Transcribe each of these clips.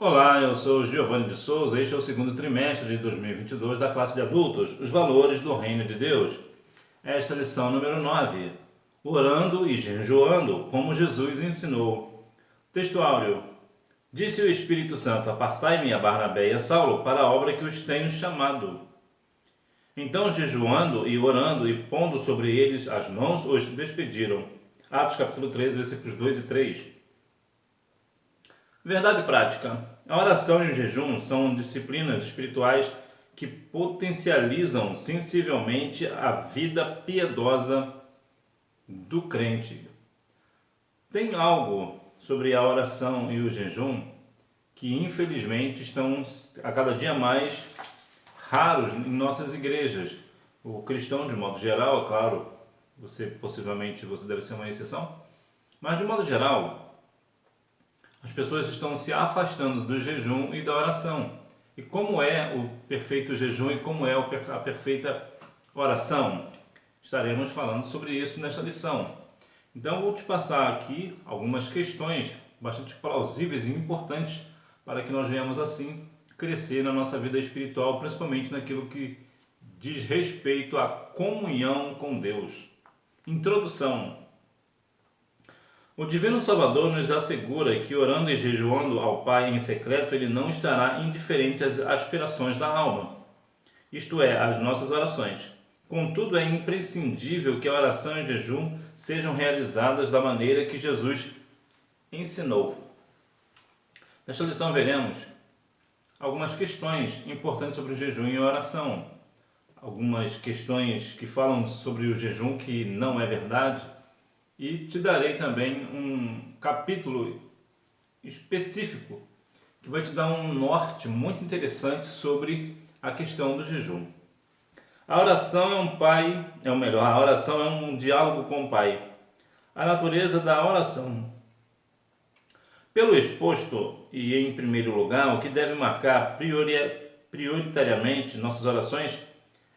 Olá, eu sou Giovanni de Souza. Este é o segundo trimestre de 2022 da classe de adultos, os valores do reino de Deus. Esta é a lição número 9, orando e jejuando, como Jesus ensinou. Texto áureo. Disse o Espírito Santo: apartai-me a Barnabé e a Saulo para a obra que os tenho chamado. Então, jejuando e orando e pondo sobre eles as mãos, os despediram. Atos capítulo 13, versículos 2 e 3. Verdade prática. A oração e o jejum são disciplinas espirituais que potencializam sensivelmente a vida piedosa do crente. Tem algo sobre a oração e o jejum que infelizmente estão a cada dia mais raros em nossas igrejas. O cristão, de modo geral, claro, possivelmente você deve ser uma exceção, mas de modo geral, as pessoas estão se afastando do jejum e da oração. E como é o perfeito jejum e como é a perfeita oração? Estaremos falando sobre isso nesta lição. Então vou te passar aqui algumas questões bastante plausíveis e importantes para que nós venhamos assim crescer na nossa vida espiritual, principalmente naquilo que diz respeito à comunhão com Deus. Introdução. O Divino Salvador nos assegura que orando e jejuando ao Pai em secreto, Ele não estará indiferente às aspirações da alma, isto é, às nossas orações. Contudo, é imprescindível que a oração e o jejum sejam realizadas da maneira que Jesus ensinou. Nesta lição veremos algumas questões importantes sobre o jejum e a oração, algumas questões que falam sobre o jejum que não é verdade, e te darei também um capítulo específico que vai te dar um norte muito interessante sobre a questão do jejum. A oração a oração é um diálogo com o Pai. A natureza da oração. Pelo exposto e em primeiro lugar, o que deve marcar prioritariamente nossas orações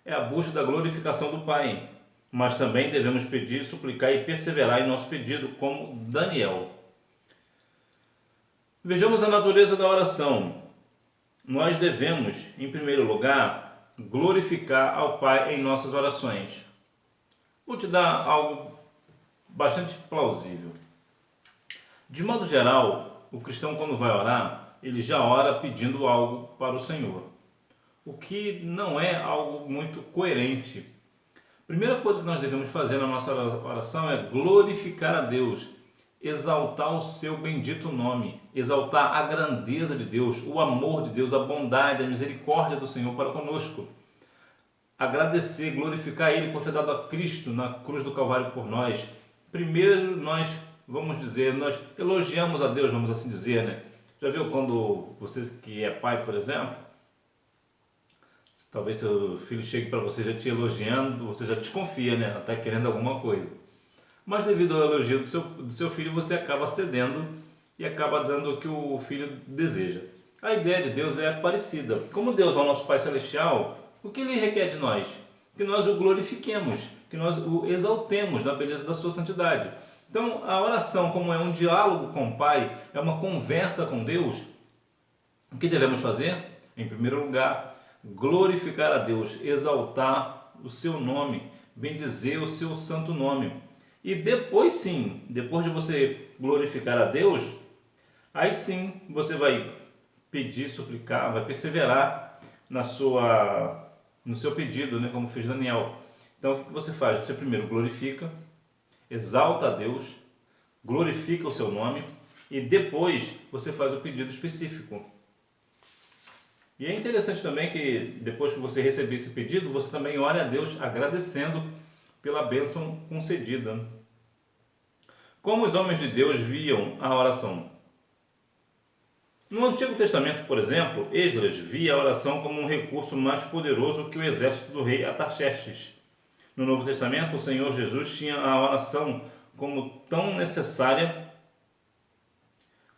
é a busca da glorificação do Pai. Mas também devemos pedir, suplicar e perseverar em nosso pedido, como Daniel. Vejamos a natureza da oração. Nós devemos, em primeiro lugar, glorificar ao Pai em nossas orações. Vou te dar algo bastante plausível. De modo geral, o cristão, quando vai orar, ele já ora pedindo algo para o Senhor, o que não é algo muito coerente. A primeira coisa que nós devemos fazer na nossa oração é glorificar a Deus, exaltar o seu bendito nome, exaltar a grandeza de Deus, o amor de Deus, a bondade, a misericórdia do Senhor para conosco. Agradecer, glorificar Ele por ter dado a Cristo na cruz do Calvário por nós. Primeiro nós nós elogiamos a Deus, vamos assim dizer, né? Já viu quando você que é pai, por exemplo, talvez seu filho chegue para você já te elogiando, você já desconfia, né? Está querendo alguma coisa. Mas devido ao elogio do seu filho, você acaba cedendo e acaba dando o que o filho deseja. A ideia de Deus é parecida. Como Deus é o nosso Pai Celestial, o que Ele requer de nós? Que nós o glorifiquemos, que nós o exaltemos na beleza da sua santidade. Então, a oração, como é um diálogo com o Pai, é uma conversa com Deus, o que devemos fazer? Em primeiro lugar, glorificar a Deus, exaltar o seu nome, bendizer o seu santo nome. E depois sim, depois de você glorificar a Deus, aí sim você vai pedir, suplicar, vai perseverar no seu pedido, né, como fez Daniel. Então o que você faz? Você primeiro glorifica, exalta a Deus, glorifica o seu nome e depois você faz o pedido específico. E é interessante também que depois que você receber esse pedido, você também ore a Deus agradecendo pela bênção concedida. Como os homens de Deus viam a oração? No Antigo Testamento, por exemplo, Esdras via a oração como um recurso mais poderoso que o exército do rei Artaxerxes. No Novo Testamento, o Senhor Jesus tinha a oração como tão necessária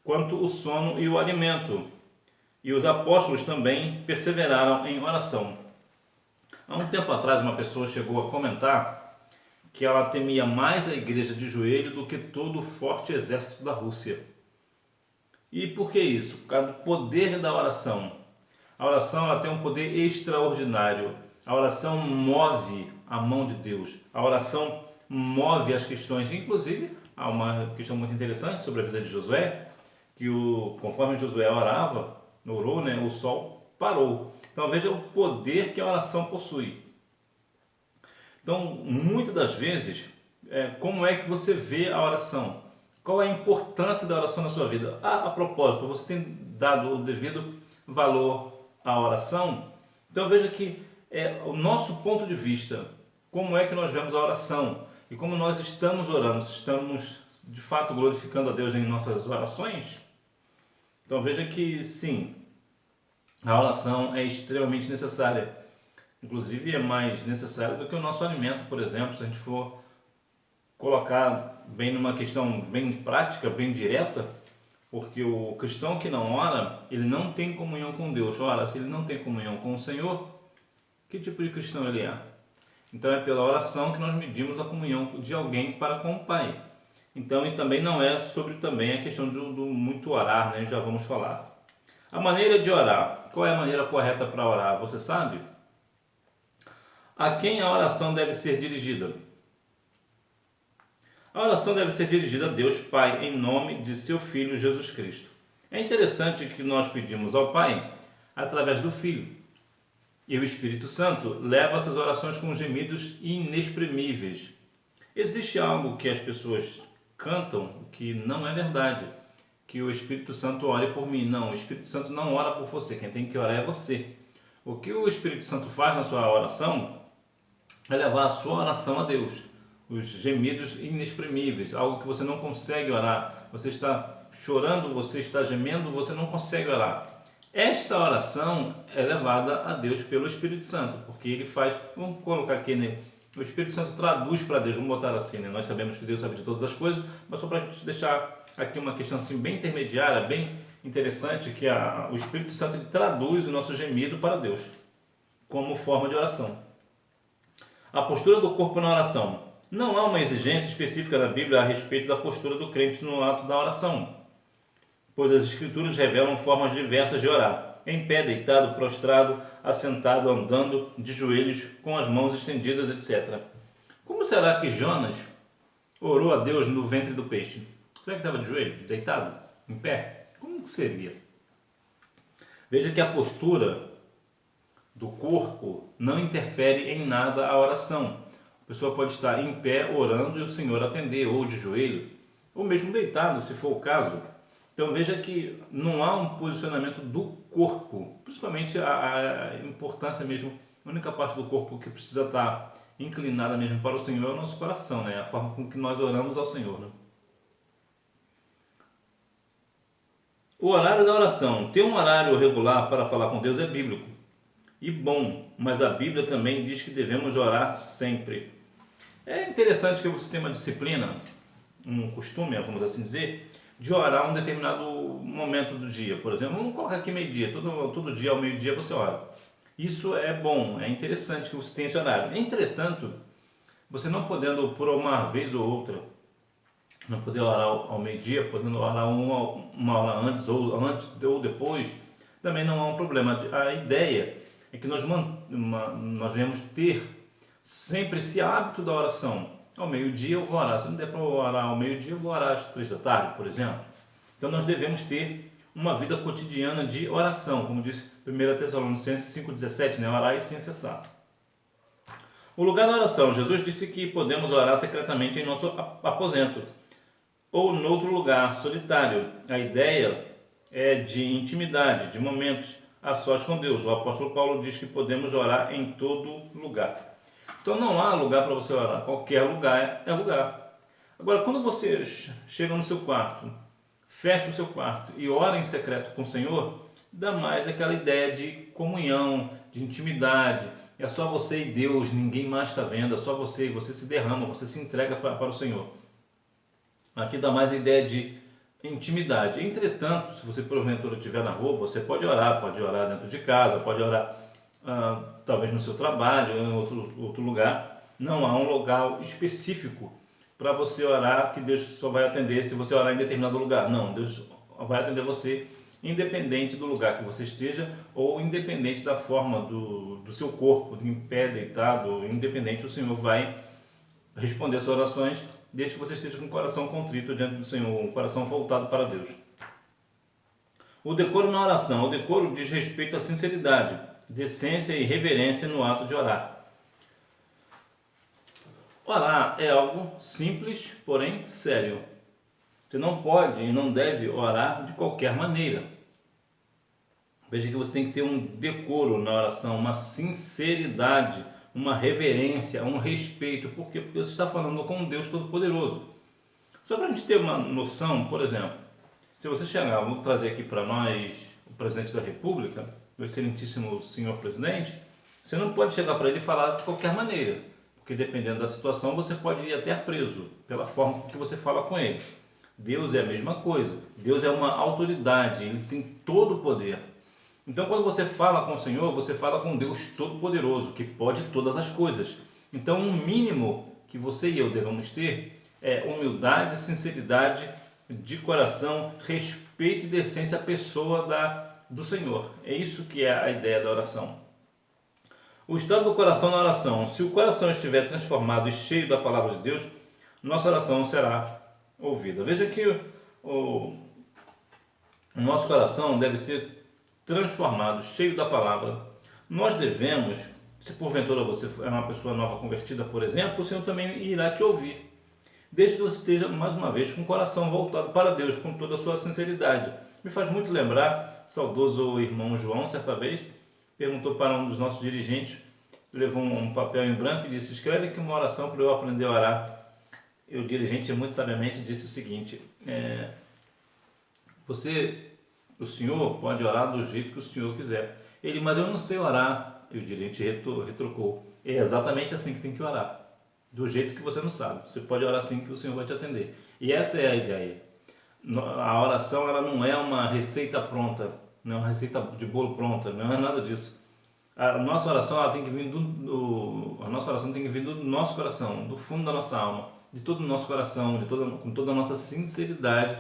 quanto o sono e o alimento. E os apóstolos também perseveraram em oração. Há um tempo atrás, uma pessoa chegou a comentar que ela temia mais a igreja de joelho do que todo o forte exército da Rússia. E por que isso? Por causa do poder da oração. A oração ela tem um poder extraordinário. A oração move a mão de Deus. A oração move as questões. Inclusive, há uma questão muito interessante sobre a vida de Josué, que conforme Josué orou, né, o sol parou. Então veja o poder que a oração possui. Então, muitas das vezes, como é que você vê a oração? Qual é a importância da oração na sua vida? A propósito, você tem dado o devido valor à oração? Então veja que o nosso ponto de vista, como é que nós vemos a oração e como nós estamos orando, se estamos de fato glorificando a Deus em nossas orações? Então veja que sim, a oração é extremamente necessária. Inclusive é mais necessária do que o nosso alimento, por exemplo, se a gente for colocar bem numa questão bem prática, bem direta, porque o cristão que não ora, ele não tem comunhão com Deus. Ora, se ele não tem comunhão com o Senhor, que tipo de cristão ele é? Então é pela oração que nós medimos a comunhão de alguém para com o Pai. Então, e também não é sobre também a questão do muito orar, né? Já vamos falar. A maneira de orar. Qual é a maneira correta para orar? Você sabe? A quem a oração deve ser dirigida? A oração deve ser dirigida a Deus Pai em nome de seu Filho Jesus Cristo. É interessante que nós pedimos ao Pai através do Filho. E o Espírito Santo leva essas orações com gemidos inexprimíveis. Existe algo que as pessoas cantam que não é verdade, que o Espírito Santo ore por mim. Não, o Espírito Santo não ora por você, quem tem que orar é você. O que o Espírito Santo faz na sua oração é levar a sua oração a Deus, os gemidos inexprimíveis, algo que você não consegue orar, você está chorando, você está gemendo, você não consegue orar. Esta oração é levada a Deus pelo Espírito Santo, porque ele faz, vamos colocar aqui, né? O Espírito Santo traduz para Deus, vamos botar assim, né? Nós sabemos que Deus sabe de todas as coisas, mas só para a gente deixar aqui uma questão assim bem intermediária, bem interessante, que o Espírito Santo ele traduz o nosso gemido para Deus, como forma de oração. A postura do corpo na oração. Não há uma exigência específica na Bíblia a respeito da postura do crente no ato da oração, pois as Escrituras revelam formas diversas de orar. Em pé, deitado, prostrado, assentado, andando, de joelhos, com as mãos estendidas, etc. Como será que Jonas orou a Deus no ventre do peixe? Será que estava de joelho, deitado, em pé? Como que seria? Veja que a postura do corpo não interfere em nada a oração. A pessoa pode estar em pé orando e o Senhor atender, ou de joelho, ou mesmo deitado, se for o caso. Então veja que não há um posicionamento do corpo, principalmente a importância mesmo, a única parte do corpo que precisa estar inclinada mesmo para o Senhor é o nosso coração, né? A forma com que nós oramos ao Senhor, né? O horário da oração. Ter um horário regular para falar com Deus é bíblico e bom, mas a Bíblia também diz que devemos orar sempre. É interessante que você tenha uma disciplina, um costume, vamos assim dizer, de orar um determinado momento do dia. Por exemplo, vamos colocar aqui meio-dia, todo dia ao meio-dia você ora. Isso é bom, é interessante que você tenha esse horário. Entretanto, você não podendo por uma vez ou outra, não poder orar ao meio-dia, podendo orar uma hora antes ou depois, também não há um problema. A ideia é que nós devemos ter sempre esse hábito da oração. Ao meio-dia eu vou orar. Se não der para orar ao meio-dia, eu vou orar às 3 da tarde, por exemplo. Então nós devemos ter uma vida cotidiana de oração, como disse 1 Tessalonicenses 5,17, né? Orar e sem cessar. O lugar da oração. Jesus disse que podemos orar secretamente em nosso aposento ou em outro lugar solitário. A ideia é de intimidade, de momentos a sós com Deus. O apóstolo Paulo diz que podemos orar em todo lugar. Então não há lugar para você orar, qualquer lugar é lugar. Agora, quando você chega no seu quarto, fecha o seu quarto e ora em secreto com o Senhor, dá mais aquela ideia de comunhão, de intimidade. É só você e Deus, ninguém mais está vendo, é só você e você se derrama, você se entrega para o Senhor. Aqui dá mais a ideia de intimidade. Entretanto, se você porventura estiver na rua, você pode orar dentro de casa, pode orar talvez no seu trabalho, em outro lugar. Não há um lugar específico para você orar que Deus só vai atender se você orar em determinado lugar. Não, Deus vai atender você, independente do lugar que você esteja ou independente da forma do seu corpo, em pé, deitado, independente, o Senhor vai responder suas orações, desde que você esteja com o coração contrito diante do Senhor, um coração voltado para Deus. O decoro na oração. O decoro diz respeito à sinceridade, decência e reverência no ato de orar. Orar é algo simples, porém sério. Você não pode e não deve orar de qualquer maneira. Veja que você tem que ter um decoro na oração, uma sinceridade, uma reverência, um respeito. Por quê? Porque você está falando com um Deus Todo-Poderoso. Só para a gente ter uma noção, por exemplo, se você chegar, vou trazer aqui para nós o presidente da República, o excelentíssimo senhor presidente, você não pode chegar para ele e falar de qualquer maneira, porque dependendo da situação você pode ir até preso pela forma que você fala com ele. Deus é a mesma coisa, Deus é uma autoridade, Ele tem todo o poder. Então quando você fala com o Senhor, você fala com Deus Todo-Poderoso, que pode todas as coisas. Então o mínimo que você e eu devemos ter é humildade, sinceridade de coração, respeito e decência à pessoa do Senhor. É isso que é a ideia da oração. O estado do coração na oração. Se o coração estiver transformado e cheio da palavra de Deus, nossa oração será ouvida. Veja que o nosso coração deve ser transformado, cheio da palavra. Nós devemos, se porventura você é uma pessoa nova convertida, por exemplo, o Senhor também irá te ouvir. Desde que você esteja, mais uma vez, com o coração voltado para Deus, com toda a sua sinceridade. Me faz muito lembrar, saudoso irmão João, certa vez, perguntou para um dos nossos dirigentes, levou um papel em branco e disse: escreve aqui uma oração para eu aprender a orar. E o dirigente, muito sabiamente, disse o seguinte: o senhor pode orar do jeito que o senhor quiser. Ele: mas eu não sei orar. E o dirigente retrucou: é exatamente assim que tem que orar. Do jeito que você não sabe. Você pode orar assim que o Senhor vai te atender. E essa é a ideia. A oração, ela não é uma receita pronta, não é uma receita de bolo pronta, não é nada disso. A nossa oração, ela tem que vir a nossa oração tem que vir do nosso coração, do fundo da nossa alma, de todo o nosso coração, com toda a nossa sinceridade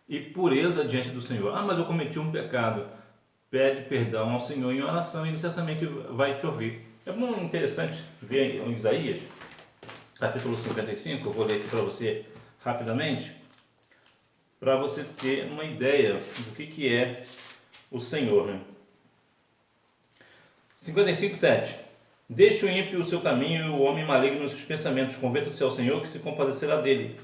e pureza diante do Senhor. Ah, mas eu cometi um pecado. Pede perdão ao Senhor em oração e Ele certamente vai te ouvir. É muito interessante ver em Isaías, capítulo 55, eu vou ler aqui para você rapidamente, para você ter uma ideia do que é o Senhor. Né? 55:7. Deixe o ímpio o seu caminho e o homem maligno os seus pensamentos, converta-se ao Senhor que se compadecerá dele,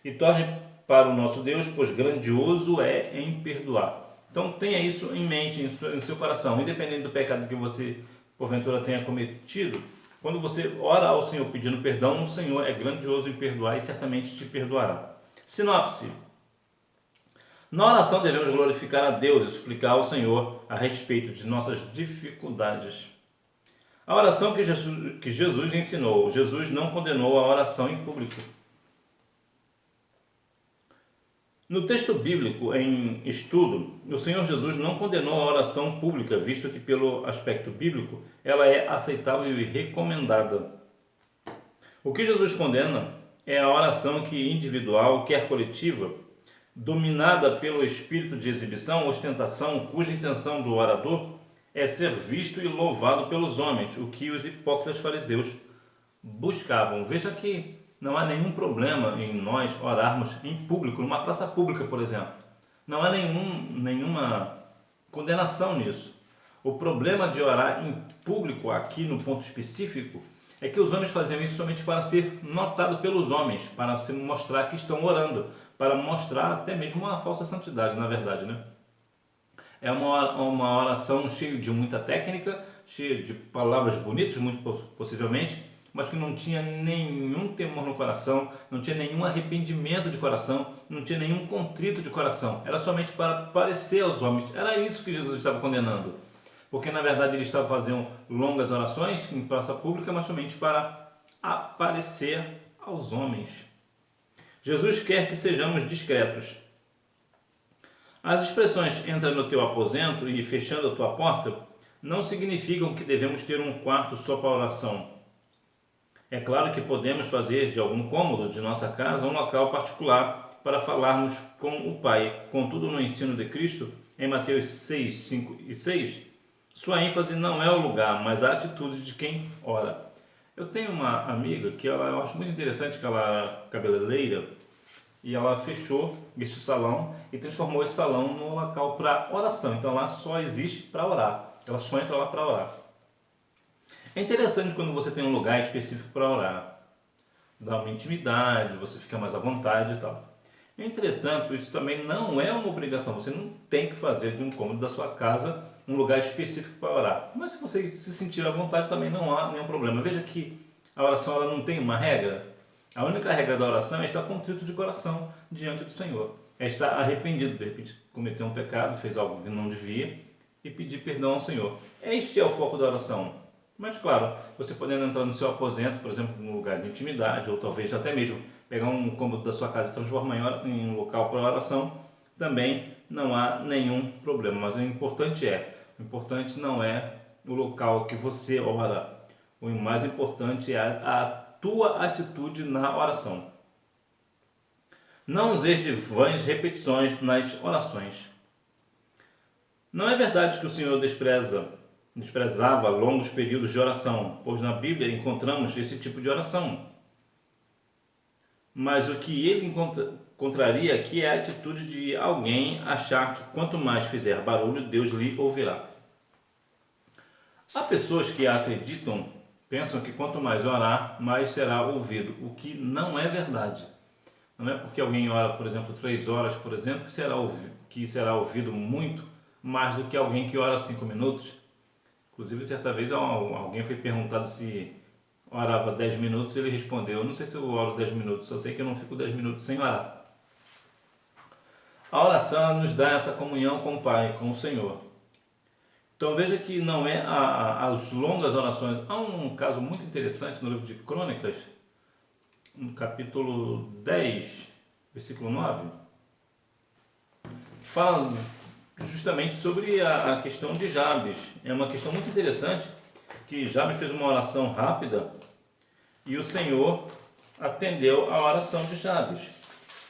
e torne para o nosso Deus, pois grandioso é em perdoar. Então tenha isso em mente, em seu coração, independente do pecado que você porventura tenha cometido. Quando você ora ao Senhor pedindo perdão, o Senhor é grandioso em perdoar e certamente te perdoará. Sinopse. Na oração devemos glorificar a Deus e suplicar ao Senhor a respeito de nossas dificuldades. A oração que Jesus ensinou. Jesus não condenou a oração em público. No texto bíblico em estudo, o Senhor Jesus não condenou a oração pública, visto que, pelo aspecto bíblico, ela é aceitável e recomendada. O que Jesus condena é a oração que individual, quer coletiva, dominada pelo espírito de exibição, ostentação, cuja intenção do orador é ser visto e louvado pelos homens, o que os hipócritas fariseus buscavam. Veja que não há nenhum problema em nós orarmos em público, numa praça pública, por exemplo. Não há nenhuma condenação nisso. O problema de orar em público, aqui no ponto específico, é que os homens faziam isso somente para ser notado pelos homens, para se mostrar que estão orando, para mostrar até mesmo uma falsa santidade, na verdade, né? É uma oração cheia de muita técnica, cheia de palavras bonitas, muito possivelmente, mas que não tinha nenhum temor no coração, não tinha nenhum arrependimento de coração, não tinha nenhum contrito de coração. Era somente para parecer aos homens. Era isso que Jesus estava condenando. Porque na verdade ele estava fazendo longas orações em praça pública, mas somente para aparecer aos homens. Jesus quer que sejamos discretos. As expressões entra no teu aposento e fechando a tua porta não significam que devemos ter um quarto só para oração. É claro que podemos fazer de algum cômodo de nossa casa um local particular para falarmos com o Pai. Contudo, no ensino de Cristo, em Mateus 6, 5 e 6, sua ênfase não é o lugar, mas a atitude de quem ora. Eu tenho uma amiga que eu acho muito interessante, que ela é cabeleireira, e ela fechou este salão e transformou esse salão num local para oração. Então lá só existe para orar. Ela só entra lá para orar. É interessante quando você tem um lugar específico para orar. Dá uma intimidade, você fica mais à vontade e tal. Entretanto, isso também não é uma obrigação. Você não tem que fazer de um cômodo da sua casa um lugar específico para orar. Mas se você se sentir à vontade, também não há nenhum problema. Veja que a oração ela não tem uma regra. A única regra da oração é estar contrito de coração diante do Senhor. É estar arrependido, de repente cometeu um pecado, fez algo que não devia e pedir perdão ao Senhor. Este é o foco da oração. Mas claro, você podendo entrar no seu aposento, por exemplo, num lugar de intimidade, ou talvez até mesmo pegar um cômodo da sua casa e transformar em um local para oração, também não há nenhum problema. Mas o importante não é o local que você ora. O mais importante é a tua atitude na oração. Não useis de vãs repetições nas orações. Não é verdade que o Senhor desprezava longos períodos de oração, pois na Bíblia encontramos esse tipo de oração. Mas o que ele encontraria aqui é a atitude de alguém achar que quanto mais fizer barulho, Deus lhe ouvirá. Há pessoas que acreditam, pensam que quanto mais orar, mais será ouvido, o que não é verdade. Não é porque alguém ora, por exemplo, 3 horas, por exemplo, que será ouvido muito mais do que alguém que ora 5 minutos. Inclusive, certa vez alguém foi perguntado se orava 10 minutos e ele respondeu: eu não sei se eu oro 10 minutos, só sei que eu não fico 10 minutos sem orar. A oração nos dá essa comunhão com o Pai, com o Senhor. Então veja que não é as longas orações. Há um caso muito interessante no livro de Crônicas, no capítulo 10, versículo 9, que fala justamente sobre a questão de Jabes. É uma questão muito interessante, que Jabes fez uma oração rápida e o Senhor atendeu a oração de Jabes.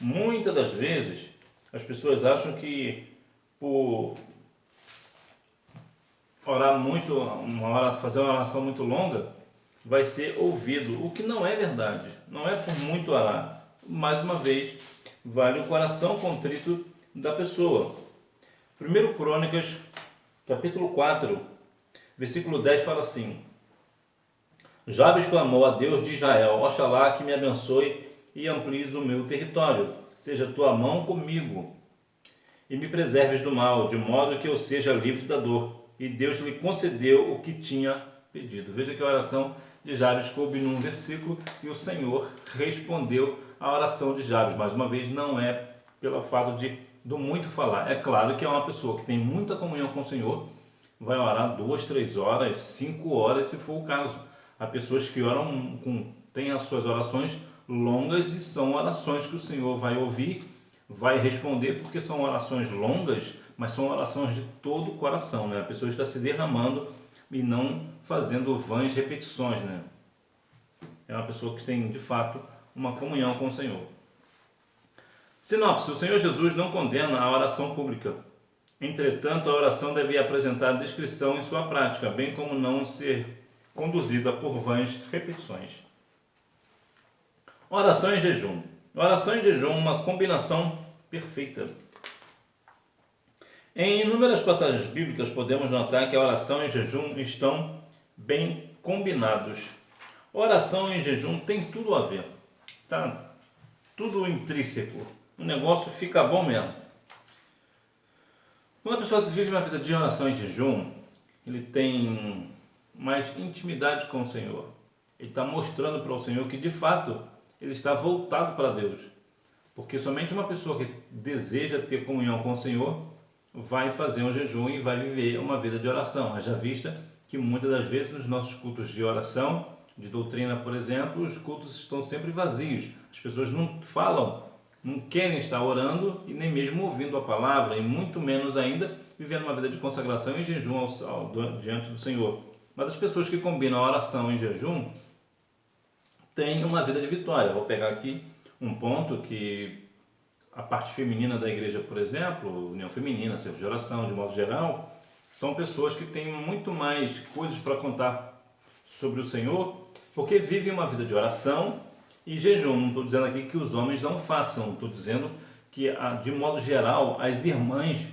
Muitas das vezes as pessoas acham que por orar muito, fazer uma oração muito longa, vai ser ouvido, o que não é verdade. Não é por muito orar. Mais uma vez, vale o coração contrito da pessoa. 1 Crônicas, capítulo 4, versículo 10 fala assim: Jabes clamou a Deus de Israel: Oxalá que me abençoe e amplies o meu território. Seja tua mão comigo e me preserves do mal, de modo que eu seja livre da dor. E Deus lhe concedeu o que tinha pedido. Veja que a oração de Jabes coube num versículo e o Senhor respondeu à oração de Jabes. Mais uma vez, não é pelo fato do muito falar. É claro que é uma pessoa que tem muita comunhão com o Senhor, vai orar 2, 3 horas, 5 horas, se for o caso. Há pessoas que oram, têm as suas orações longas e são orações que o Senhor vai ouvir, vai responder, porque são orações longas, mas são orações de todo o coração, né? A pessoa está se derramando e não fazendo vãs repetições, né? É uma pessoa que tem, de fato, uma comunhão com o Senhor. Sinopse: o Senhor Jesus não condena a oração pública. Entretanto, a oração deve apresentar descrição em sua prática, bem como não ser conduzida por vãs repetições. Oração em jejum. Oração em jejum é uma combinação perfeita. Em inúmeras passagens bíblicas podemos notar que a oração e o jejum estão bem combinados. Oração e jejum tem tudo a ver, tá? Tudo intrínseco. O negócio fica bom mesmo. Quando a pessoa vive uma vida de oração e jejum, ele tem mais intimidade com o Senhor. Ele está mostrando para o Senhor que de fato ele está voltado para Deus. Porque somente uma pessoa que deseja ter comunhão com o Senhor vai fazer um jejum e vai viver uma vida de oração. Haja vista que muitas das vezes nos nossos cultos de oração, de doutrina, por exemplo, os cultos estão sempre vazios. As pessoas não falam, não querem estar orando e nem mesmo ouvindo a palavra, e muito menos ainda vivendo uma vida de consagração e jejum diante do Senhor. Mas as pessoas que combinam a oração e jejum têm uma vida de vitória. Vou pegar aqui um ponto que a parte feminina da igreja, por exemplo, união feminina, centro de oração, de modo geral, são pessoas que têm muito mais coisas para contar sobre o Senhor, porque vivem uma vida de oração e jejum. Não estou dizendo aqui que os homens não façam, estou dizendo que, de modo geral, as irmãs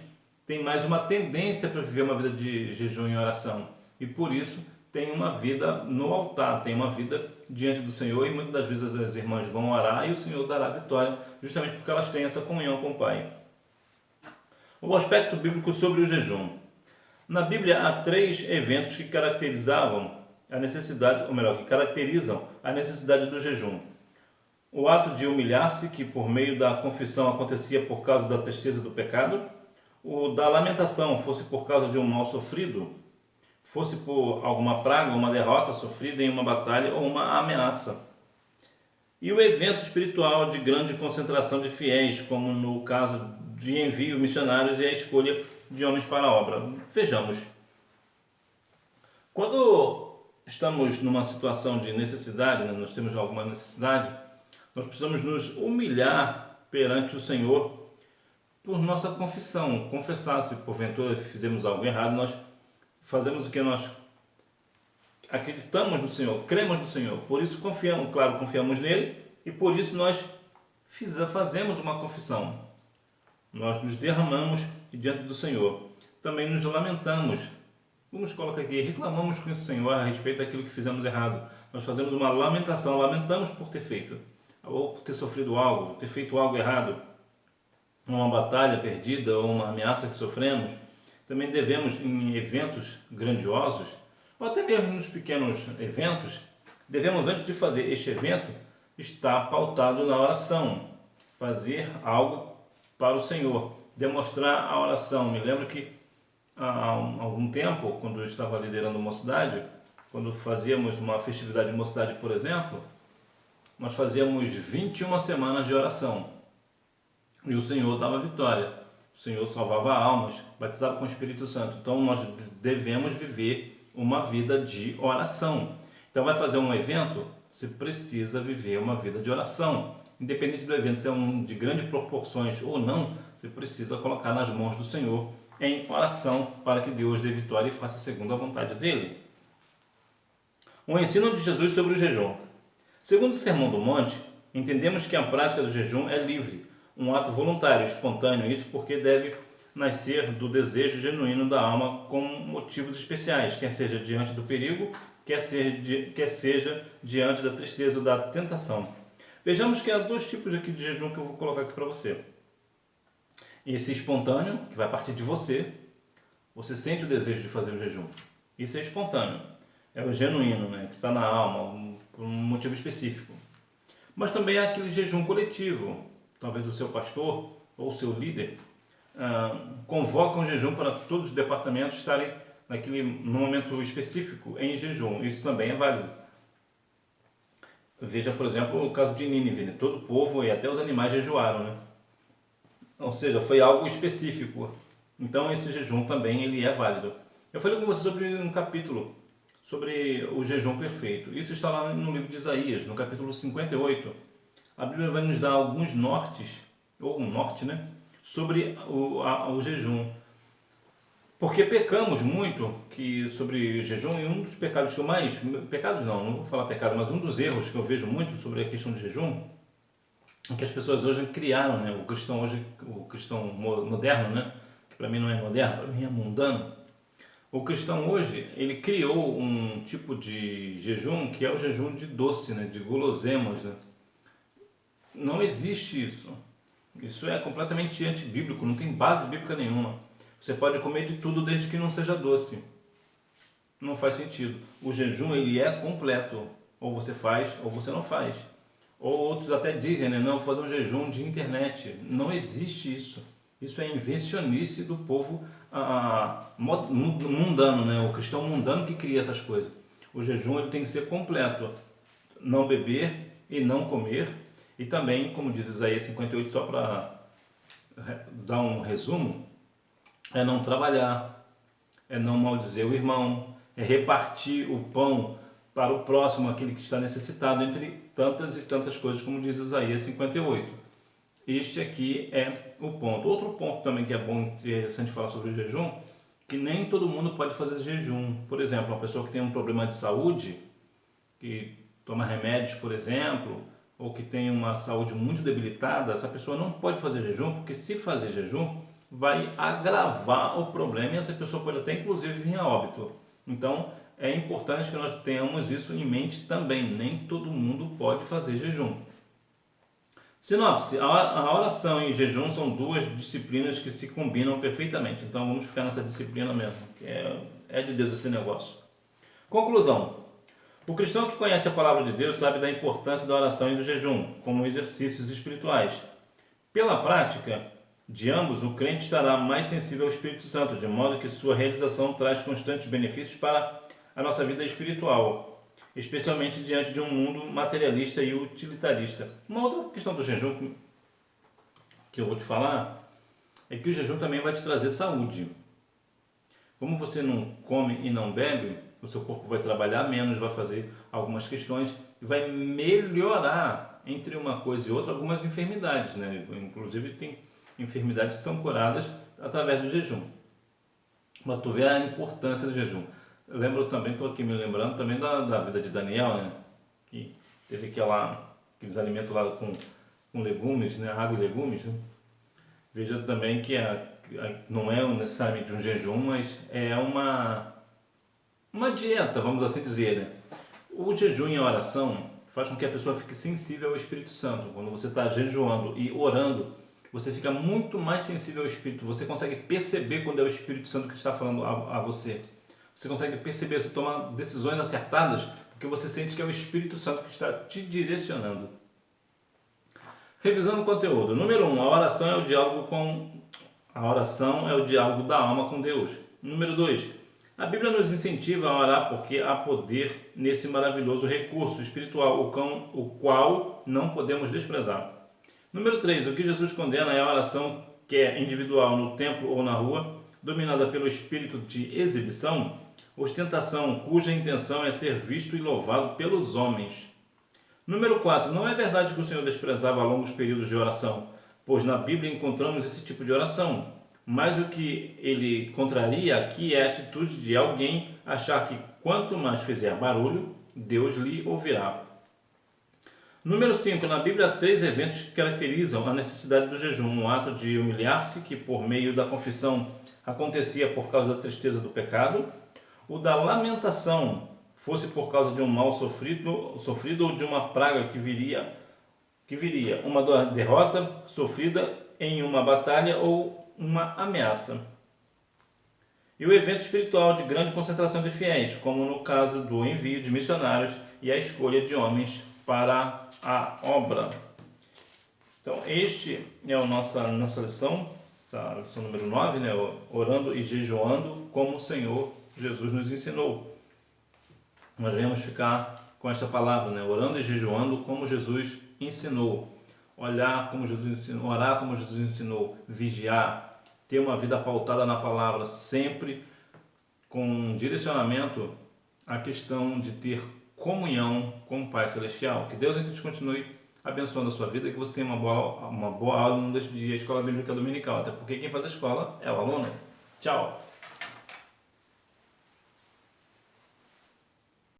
têm mais uma tendência para viver uma vida de jejum e oração, e por isso tem uma vida no altar, tem uma vida diante do Senhor, e muitas das vezes as irmãs vão orar e o Senhor dará vitória, justamente porque elas têm essa comunhão com o Pai. O aspecto bíblico sobre o jejum. Na Bíblia há 3 eventos que caracterizavam a necessidade, ou melhor, que caracterizam a necessidade do jejum. O ato de humilhar-se, que por meio da confissão acontecia por causa da tristeza do pecado. O da lamentação, fosse por causa de um mal sofrido, fosse por alguma praga, uma derrota sofrida em uma batalha ou uma ameaça. E o evento espiritual de grande concentração de fiéis, como no caso de envio missionários e a escolha de homens para a obra. Vejamos. Quando estamos numa situação de necessidade, né, nós temos alguma necessidade, nós precisamos nos humilhar perante o Senhor por nossa confissão. Confessar, se porventura fizemos algo errado, nós fazemos o que nós acreditamos no Senhor, cremos no Senhor, por isso confiamos, claro, confiamos nele, e por isso nós fazemos uma confissão. Nós nos derramamos diante do Senhor. Também nos lamentamos. Vamos colocar aqui, reclamamos com o Senhor a respeito daquilo que fizemos errado. Nós fazemos uma lamentação, lamentamos por ter feito, ou por ter sofrido algo, ter feito algo errado, uma batalha perdida ou uma ameaça que sofremos. Também devemos, em eventos grandiosos, ou até mesmo nos pequenos eventos, devemos, antes de fazer este evento, estar pautado na oração, fazer algo para o Senhor, demonstrar a oração. Me lembro que há algum tempo, quando eu estava liderando mocidade, quando fazíamos uma festividade de mocidade, por exemplo, nós fazíamos 21 semanas de oração, e o Senhor dava vitória, o Senhor salvava almas, batizava com o Espírito Santo. Então nós devemos viver uma vida de oração. Então vai fazer um evento, você precisa viver uma vida de oração. Independente do evento ser de grandes proporções ou não, você precisa colocar nas mãos do Senhor em oração para que Deus dê vitória e faça segundo a vontade dele. O ensino de Jesus sobre o jejum. Segundo o Sermão do Monte, entendemos que a prática do jejum é livre, um ato voluntário, espontâneo, isso porque deve nascer do desejo genuíno da alma com motivos especiais, quer seja diante do perigo, quer seja diante da tristeza ou da tentação. Vejamos que há 2 tipos aqui de jejum que eu vou colocar aqui para você. Esse espontâneo, que vai partir de você, você sente o desejo de fazer o jejum. Isso é espontâneo, é o genuíno, né, que está na alma, por um motivo específico. Mas também há aquele jejum coletivo. Talvez o seu pastor ou o seu líder convoca um jejum para todos os departamentos estarem no momento específico em jejum. Isso também é válido. Veja, por exemplo, o caso de Nínive, né? Todo o povo e até os animais jejuaram, né? Ou seja, foi algo específico. Então esse jejum também ele é válido. Eu falei com você sobre um capítulo sobre o jejum perfeito. Isso está lá no livro de Isaías, no capítulo 58. A Bíblia vai nos dar alguns nortes, ou um norte, né, sobre o jejum. Porque pecamos muito sobre jejum, e um dos pecados que eu mais... Pecados não vou falar pecado, mas um dos erros que eu vejo muito sobre a questão do jejum é que as pessoas hoje criaram, né, o cristão moderno, né, que para mim não é moderno, para mim é mundano. O cristão hoje, ele criou um tipo de jejum que é o jejum de doce, né, de guloseimas, né? Não existe isso. Isso é completamente antibíblico, não tem base bíblica nenhuma. Você pode comer de tudo desde que não seja doce. Não faz sentido. O jejum ele é completo. Ou você faz ou você não faz. Ou outros até dizem, né, não, vou fazer um jejum de internet. Não existe isso. Isso é invencionice do povo mundano, né? O cristão mundano que cria essas coisas. O jejum ele tem que ser completo. Não beber e não comer. E também, como diz Isaías 58, só para dar um resumo, é não trabalhar, é não maldizer o irmão, é repartir o pão para o próximo, aquele que está necessitado, entre tantas e tantas coisas, como diz Isaías 58. este aqui é o ponto. Outro ponto também que é bom, interessante falar sobre o jejum, que nem todo mundo pode fazer jejum. Por exemplo, uma pessoa que tem um problema de saúde, que toma remédios, por exemplo, ou que tem uma saúde muito debilitada, essa pessoa não pode fazer jejum, porque se fazer jejum, vai agravar o problema e essa pessoa pode até inclusive vir a óbito. Então, é importante que nós tenhamos isso em mente também. Nem todo mundo pode fazer jejum. Sinopse: a oração e o jejum são duas disciplinas que se combinam perfeitamente. Então vamos ficar nessa disciplina mesmo, que é de Deus esse negócio. Conclusão: o cristão que conhece a palavra de Deus sabe da importância da oração e do jejum como exercícios espirituais. Pela prática de ambos, o crente estará mais sensível ao Espírito Santo, de modo que sua realização traz constantes benefícios para a nossa vida espiritual, especialmente diante de um mundo materialista e utilitarista. Uma outra questão do jejum que eu vou te falar é que o jejum também vai te trazer saúde. Como você não come e não bebe, o seu corpo vai trabalhar menos, vai fazer algumas questões e vai melhorar, entre uma coisa e outra, algumas enfermidades, né? Inclusive tem enfermidades que são curadas através do jejum. Mas tu vê a importância do jejum. Eu lembro também, estou aqui me lembrando também da vida de Daniel, né? Que teve aqueles alimentos lá com legumes, né? Água e legumes, né? Veja também que não é necessariamente um jejum, mas é uma dieta, vamos assim dizer, né? O jejum e a oração faz com que a pessoa fique sensível ao Espírito Santo. Quando você está jejuando e orando, você fica muito mais sensível ao Espírito. Você consegue perceber quando é o Espírito Santo que está falando a você. Você consegue perceber, você toma decisões acertadas, porque você sente que é o Espírito Santo que está te direcionando. Revisando o conteúdo. Número 1, a oração é o diálogo da alma com Deus. Número 2, a Bíblia nos incentiva a orar porque há poder nesse maravilhoso recurso espiritual, o qual não podemos desprezar. Número 3, o que Jesus condena é a oração que é individual no templo ou na rua, dominada pelo espírito de exibição, ostentação, cuja intenção é ser visto e louvado pelos homens. Número 4, não é verdade que o Senhor desprezava longos períodos de oração, pois na Bíblia encontramos esse tipo de oração. Mas o que ele contraria aqui é a atitude de alguém achar que quanto mais fizer barulho, Deus lhe ouvirá. Número 5. Na Bíblia, 3 eventos que caracterizam a necessidade do jejum. Um ato de humilhar-se, que por meio da confissão acontecia por causa da tristeza do pecado. O da lamentação, fosse por causa de um mal sofrido ou de uma praga que viria. Uma derrota sofrida em uma batalha ou uma ameaça. E o evento espiritual de grande concentração de fiéis, como no caso do envio de missionários e a escolha de homens para a obra. Então, este é a nossa lição, a lição número 9, né? Orando e jejuando como o Senhor Jesus nos ensinou. Nós devemos ficar com esta palavra, né? Orando e jejuando como Jesus ensinou. Olhar como Jesus ensinou, orar como Jesus ensinou, vigiar, ter uma vida pautada na palavra, sempre com direcionamento à questão de ter comunhão com o Pai Celestial. Que Deus continue abençoando a sua vida e que você tenha uma boa aula, não deixe de ir à Escola Bíblica Dominical, até porque quem faz a escola é o aluno. Tchau!